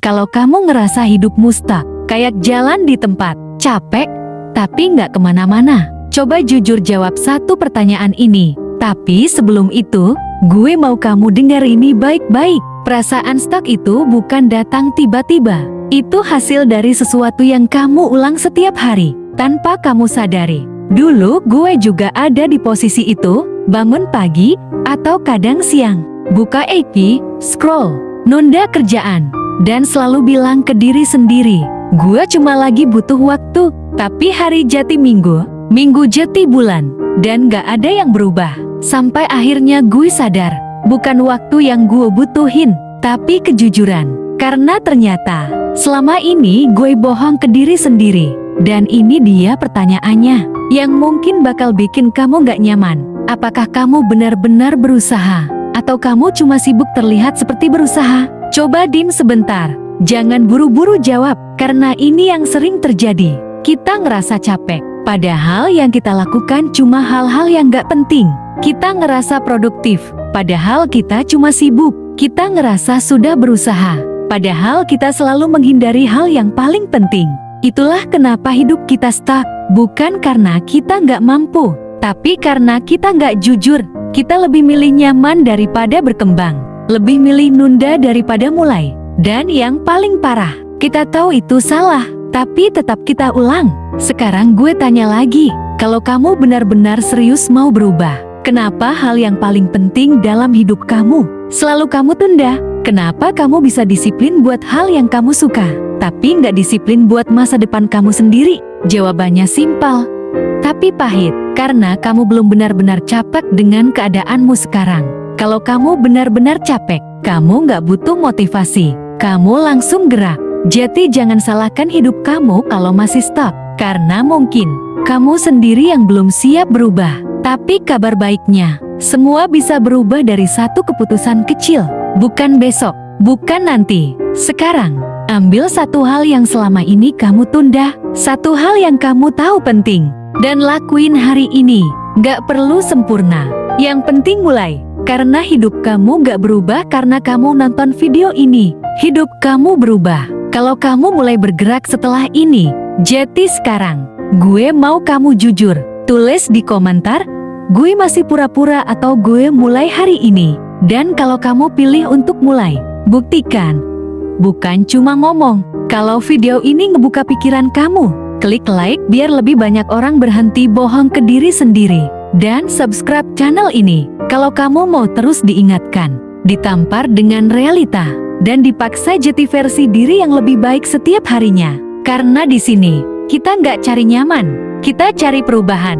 Kalau kamu ngerasa hidupmu stuck, kayak jalan di tempat, capek, tapi nggak kemana-mana, coba jujur jawab satu pertanyaan ini. Tapi sebelum itu, gue mau kamu dengar ini baik-baik. Perasaan stuck itu bukan datang tiba-tiba. Itu hasil dari sesuatu yang kamu ulang setiap hari, tanpa kamu sadari. Dulu gue juga ada di posisi itu, bangun pagi, atau kadang siang, buka IP, scroll, nunda kerjaan, dan selalu bilang ke diri sendiri, gue cuma lagi butuh waktu. Tapi hari jati minggu, minggu jati bulan, dan gak ada yang berubah. Sampai akhirnya gue sadar, bukan waktu yang gue butuhin, tapi kejujuran. Karena ternyata, selama ini gue bohong ke diri sendiri. Dan ini dia pertanyaannya, yang mungkin bakal bikin kamu gak nyaman. Apakah kamu benar-benar berusaha? Atau kamu cuma sibuk terlihat seperti berusaha? Coba diam sebentar, jangan buru-buru jawab, karena ini yang sering terjadi. Kita ngerasa capek, padahal yang kita lakukan cuma hal-hal yang gak penting. Kita ngerasa produktif, padahal kita cuma sibuk. Kita ngerasa sudah berusaha, padahal kita selalu menghindari hal yang paling penting. Itulah kenapa hidup kita stuck, bukan karena kita nggak mampu, tapi karena kita nggak jujur. Kita lebih milih nyaman daripada berkembang, lebih milih nunda daripada mulai. Dan yang paling parah, kita tahu itu salah, tapi tetap kita ulang. Sekarang gue tanya lagi, kalau kamu benar-benar serius mau berubah, kenapa hal yang paling penting dalam hidup kamu selalu kamu tunda? Kenapa kamu bisa disiplin buat hal yang kamu suka, tapi nggak disiplin buat masa depan kamu sendiri? Jawabannya simpel, tapi pahit, karena kamu belum benar-benar capek dengan keadaanmu sekarang. Kalau kamu benar-benar capek, kamu nggak butuh motivasi, kamu langsung gerak. Jadi jangan salahkan hidup kamu kalau masih stuck, karena mungkin kamu sendiri yang belum siap berubah. Tapi kabar baiknya, semua bisa berubah dari satu keputusan kecil. Bukan besok, bukan nanti, sekarang. Ambil satu hal yang selama ini kamu tunda, satu hal yang kamu tahu penting, dan lakuin hari ini. Gak perlu sempurna, yang penting mulai. Karena hidup kamu gak berubah karena kamu nonton video ini. Hidup kamu berubah kalau kamu mulai bergerak setelah ini. Jadi sekarang, gue mau kamu jujur. Tulis di komentar, gue masih pura-pura atau gue mulai hari ini. Dan kalau kamu pilih untuk mulai, buktikan. Bukan cuma ngomong. Kalau video ini ngebuka pikiran kamu, klik like biar lebih banyak orang berhenti bohong ke diri sendiri. Dan subscribe channel ini kalau kamu mau terus diingatkan, ditampar dengan realita, dan dipaksa jadi versi diri yang lebih baik setiap harinya. Karena di sini, kita nggak cari nyaman, kita cari perubahan.